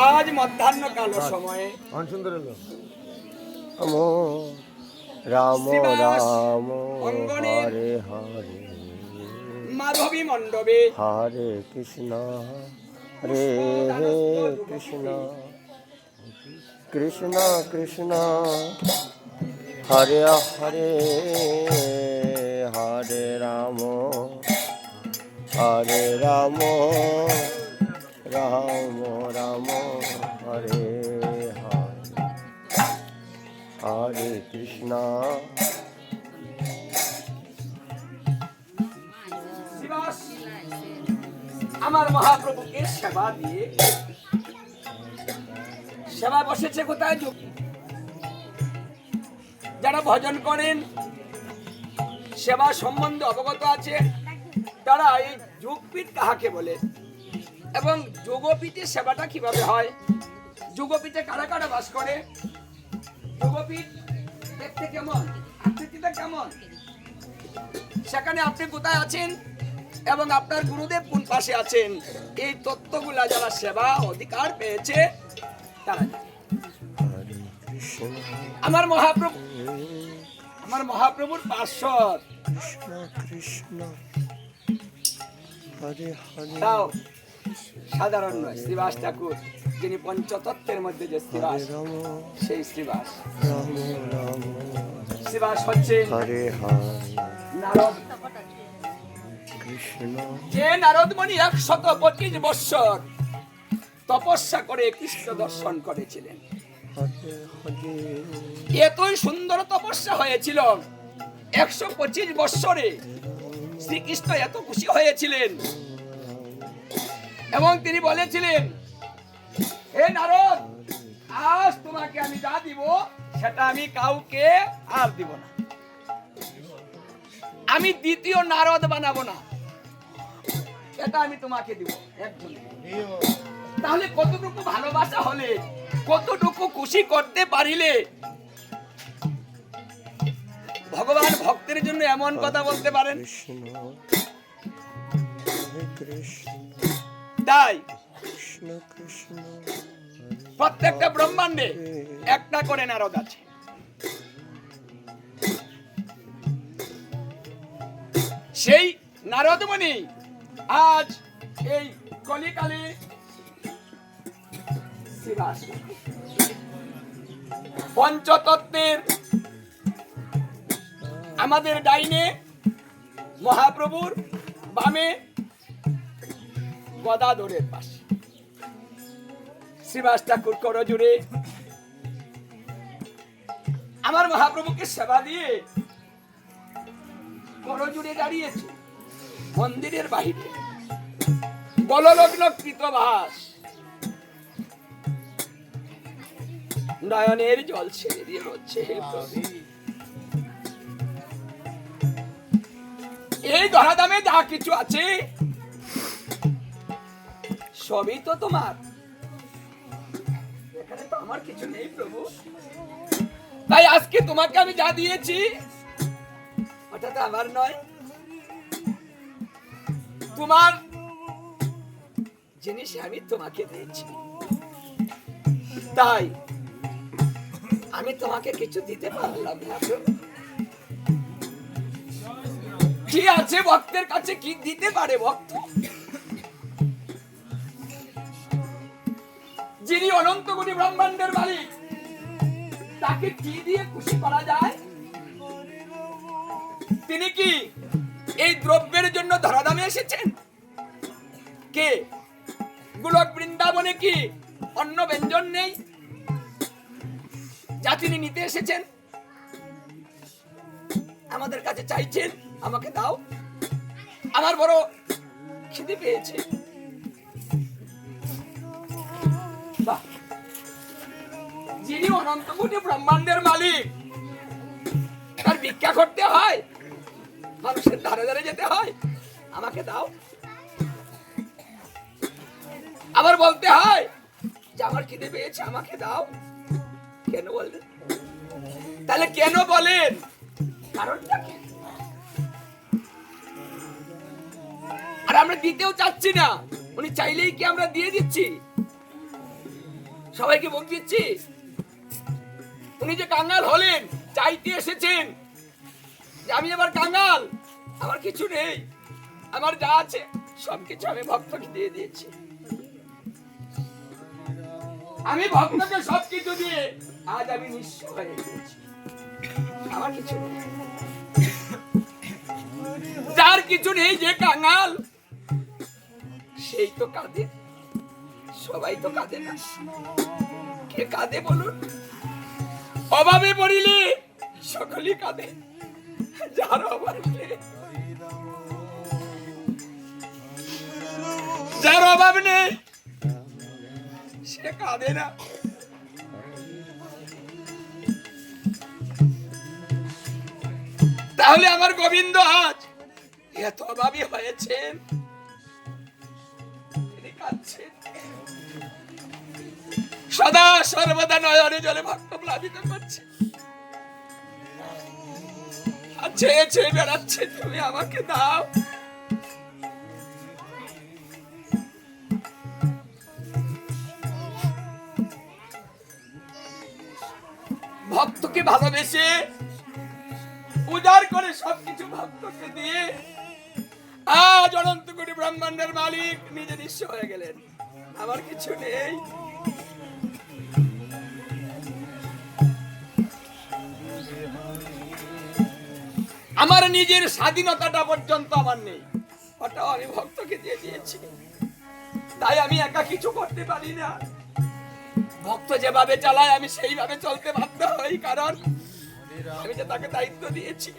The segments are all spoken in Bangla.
আজ মধ্যাহ্ন কাল সময়ে সুন্দর রাম রাম হরে হরে মাধবী মণ্ডপে হরে কৃষ্ণ হরে কৃষ্ণ কৃষ্ণ কৃষ্ণ হরে হরে হরে রাম রাম রাম হরে হরে হরে কৃষ্ণ। আমার মহাপ্রভুকে সেবা দিয়ে সেবা বসেছে কোথায়? যারা ভজন করেন, সেবা সম্বন্ধে অবগত আছে, তারা এই যোগপীঠ কাহাকে বলে এবং যোগপীঠে সেবাটা কিভাবে হয়, যোগপীঠে কারা কারা বাস করে, যোগপীঠ দেখতে কেমন, আকৃতিটা কেমন, সেখানে আপনি কোথায় আছেন এবং আপনার গুরুদেব কোন পাশে আছেন, এই তত্ত্বগুলা যারা সেবা অধিকার পেয়েছে তারা জানে। আমার মহাপ্রভুর পার্শ্বদ কৃষ্ণ হরে হরে তাও সাধারণ নয়, শ্রীবাস ঠাকুর যিনি পঞ্চতত্ত্বের মধ্যে যে শ্রীবাস, সেই শ্রীবাস। শ্রীবাস হচ্ছে নারদ, যে নারদ মুনি 125 বৎসর তপস্যা করে কৃষ্ণ দর্শন করেছিলেন। এতই সুন্দর তপস্যা হয়েছিল, 125 বৎসরে শ্রীকৃষ্ণ এত খুশি হয়েছিলেন এবং তিনি বলেছিলেন, হে নারদ, আজ তোমাকে আমি যা দিব সেটা আমি কাউকে আর দিব না, আমি দ্বিতীয় নারদ বানাবো না, এটা আমি তোমাকে দিব একজন। তাহলে কতটুকু ভালোবাসা হলে, কতটুকু খুশি করতে পারিলে ভগবান ভক্তের জন্য এমন কথা বলতে পারেন। তাই প্রত্যেকটা ব্রহ্মাণ্ডে একটা করে নারদ আছে। সেই নারদ মুনি আজ এই কলিকালে পঞ্চতত্ত্বের আমাদের ডাইনে মহাপ্রভুর, বামে গদাধরের পাশে শ্রীবাস ঠাকুর করজুড়ে আমার মহাপ্রভুকে সেবা দিয়ে করজুড়ে দাঁড়িয়েছে মন্দিরের বাহিরে, বললগ্ন কৃতভাস, নয়নের জল ছেড়ে দিয়ে বলছে, হে প্রভু, এই ধরাধামে যা কিছু আছে সবই তো তোমার, এখানে তো আমার কিছু নেই প্রভু। তাই আজকে তোমাকে আমি যা দিয়েছি ওটা তো আমার নয়, তোমার জিনিস আমি তোমাকে দিয়েছি। তাই আমি তোমাকে কিছু দিতে পারলাম না। কি আছে ভক্তের কাছে, কি দিতে পারে ভক্ত? যিনি অনন্ত কোটি ব্রহ্মাণ্ডের মালিক, তাকে কি দিয়ে খুশি করা যায়? তিনি কি এই দ্রব্যের জন্য ধরাধামে এসেছেন? কে গোলক বৃন্দাবনে কি অন্ন ব্যঞ্জন নেই যা তিনি নিতে এসেছেন? আমাদের কাছে চাইছেন, আমাকে দাও, আমার বড় খিদে পেয়েছে। যিনি অনন্ত কোটি ব্রহ্মাণ্ডের মালিক, তার ভিক্ষা করতে হয়, মানুষের ধারে ধারে যেতে হয়, আমাকে দাও, আবার বলতে হয় যে আমার খিদে পেয়েছে, আমাকে দাও। কেন বললেন? তাহলে কেন বলেন? কারণটা কি? আমরা দিতেও চাচ্ছি না, উনি চাইলেই কি আমরা দিয়ে দিচ্ছি? সবাইকে ভোগ দিচ্ছি? উনি যে কাঙ্গাল হলেন, চাইতে এসেছেন যে আমি আবার কাঙ্গাল, আমার কিছু নেই, আমার যা আছে সবকিছু আমি ভক্তকে দিয়ে দিয়েছি। আমি ভক্তকে সবকিছু দিয়ে আজ আমি নিঃস্ব হয়ে গেছি, আমার কিছু নেই। যার কিছু নেই, যে কাঙ্গাল, সেই তো কাঁদে। সবাই তো কাঁদে না, কে কাঁদে বলুন? অভাবে পড়িলে সকলেই কাঁদে, যার অভাব নেই, যার অভাব নেই সে কাঁদে না। তাহলে আমার গোবিন্দ আজ এত অভাবী হয়েছেন, তিনি কাঁদছেন, সদা সর্বদা নয়নে জলে ভক্ত প্লাবিত করছে, চেয়ে চেয়ে বেড়াচ্ছে, তুমি আমাকে দাও। ভক্তকে ভালোবেসে উদার করে সবকিছু ভক্তকে দিয়ে আজ অনন্ত কোটি ব্রহ্মাণ্ডের মালিক নিজে নিঃস্ব হয়ে গেলেন, আমার কিছু নেই। আমার নিজের স্বাধীনতাটা পর্যন্ত আমার নেই, ওটাও আমি ভক্তকে দিয়ে দিয়েছি। তাই আমি একা কিছু করতে পারি না। ভক্ত যেভাবে চালায় আমি সেইভাবে চলতে বাধ্য হই, কারণ আমি যে তাকে দায়িত্ব দিয়েছি।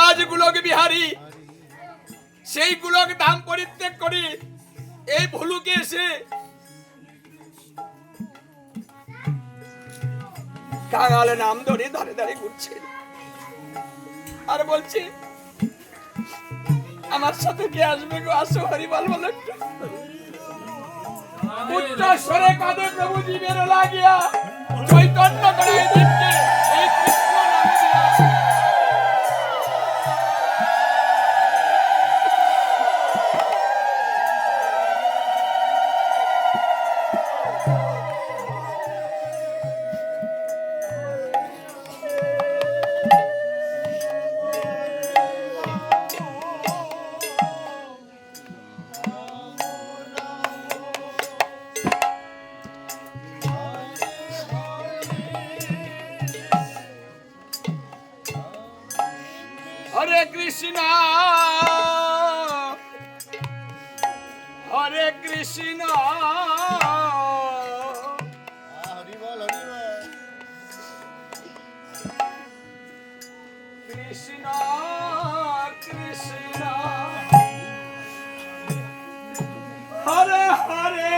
আজ গোলক বিহারী সেই গোলক ধাম পরিত্যাগ করি এই ভুলুকে এসে কাঙালে নাম ধরে ধরে ধরে ঘুরছে আর বলছে আমার সাথে কে আসবে গো, আসো হরিবল বলো একটু। উচ্চ স্বরে কাঁদে প্রভু জীবের লাগিয়া, চৈতন্য করায় দিচ্ছে এই কৃষ্ণ নামে দিয়া। হরে কৃষ্ণ হরে কৃষ্ণ কৃষ্ণ কৃষ্ণ হরে হরে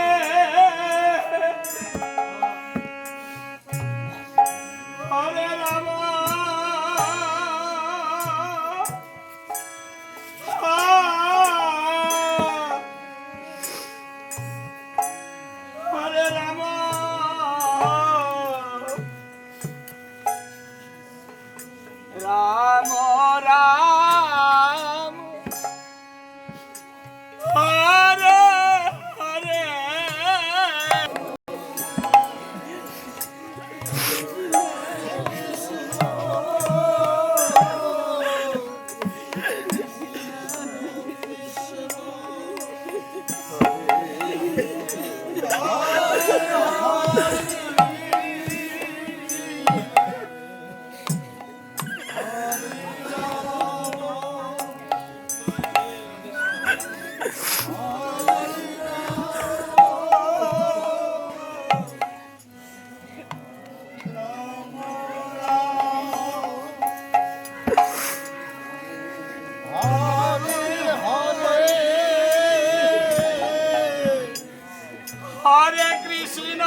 হরে রাম হরে রাম রাম রাম হরে হরে। হরে কৃষ্ণ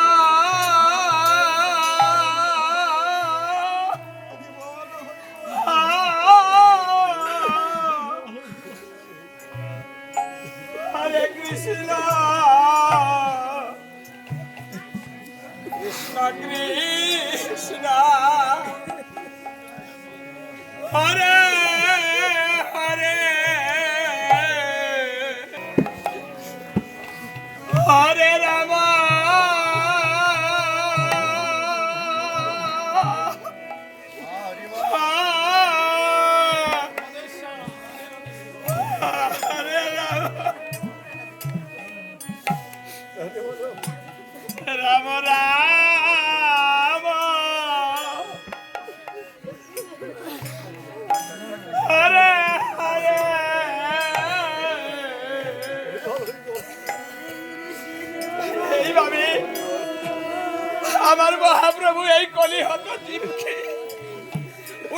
হরে কৃষ্ণ কৃষ্ণ কৃষ্ণ হরে হরে হরে রাম হরে রাম রাম রাম হরে হরে এইভাবে আমার মহাপ্রভু এই কলিহত জীবকে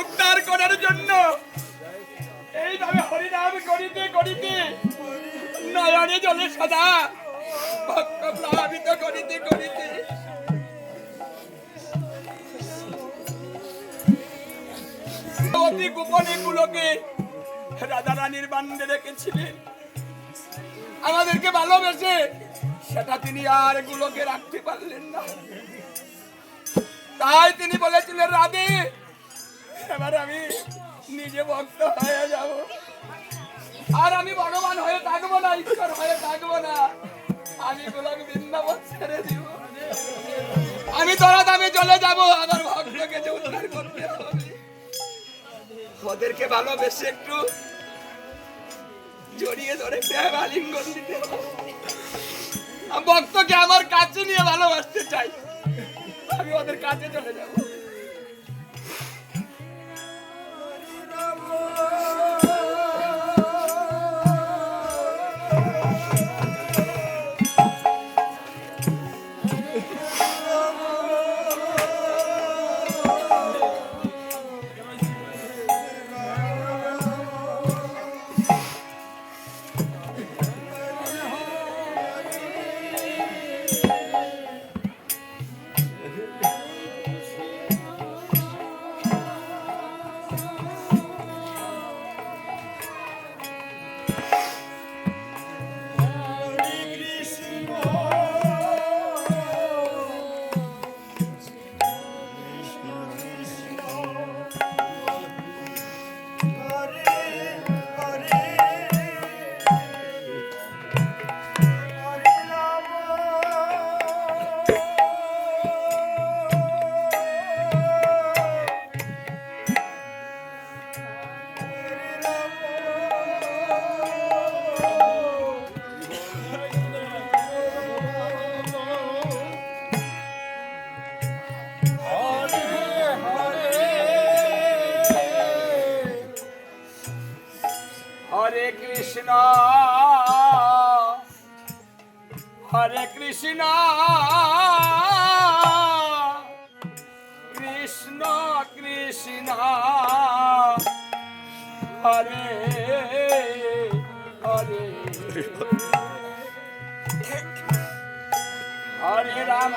উদ্ধার করার জন্য এইভাবে হরিনাম করিতে করিতে নয়নে জলে সদা ভক্ত প্লাবিত করিতে করিতে অতি গোপনে গুলোকে রাধা রানীর বান্ডে রেখেছিলেন আমাদেরকে ভালোবেসে, সেটা তিনি আর গুলোকে রাখতে পারলেন না। তাই তিনি বলেছিলেন, রাধে এবার আমি নিজে ভক্ত হয়ে যাব, আর আমি ভগবান হয়ে থাকবো না, ঈশ্বর হয়ে থাকবো না, আমি গোলক বৃন্দাবন ছেড়ে দিব, আমি ধরাধামে চলে যাব, আমার ভক্তকে যে উদ্ধার করতে হবে। ওদেরকে ভালোবেসে একটু জড়িয়ে ধরে প্রেম আলিঙ্গন দিতে হবে। ভক্তকে আমার কাছে নিয়ে ভালোবাসতে চাই, আমি ওদের কাছে চলে যাব। হরে কৃষ্ণ হরে কৃষ্ণ কৃষ্ণ কৃষ্ণ হরে হরে হরে রাম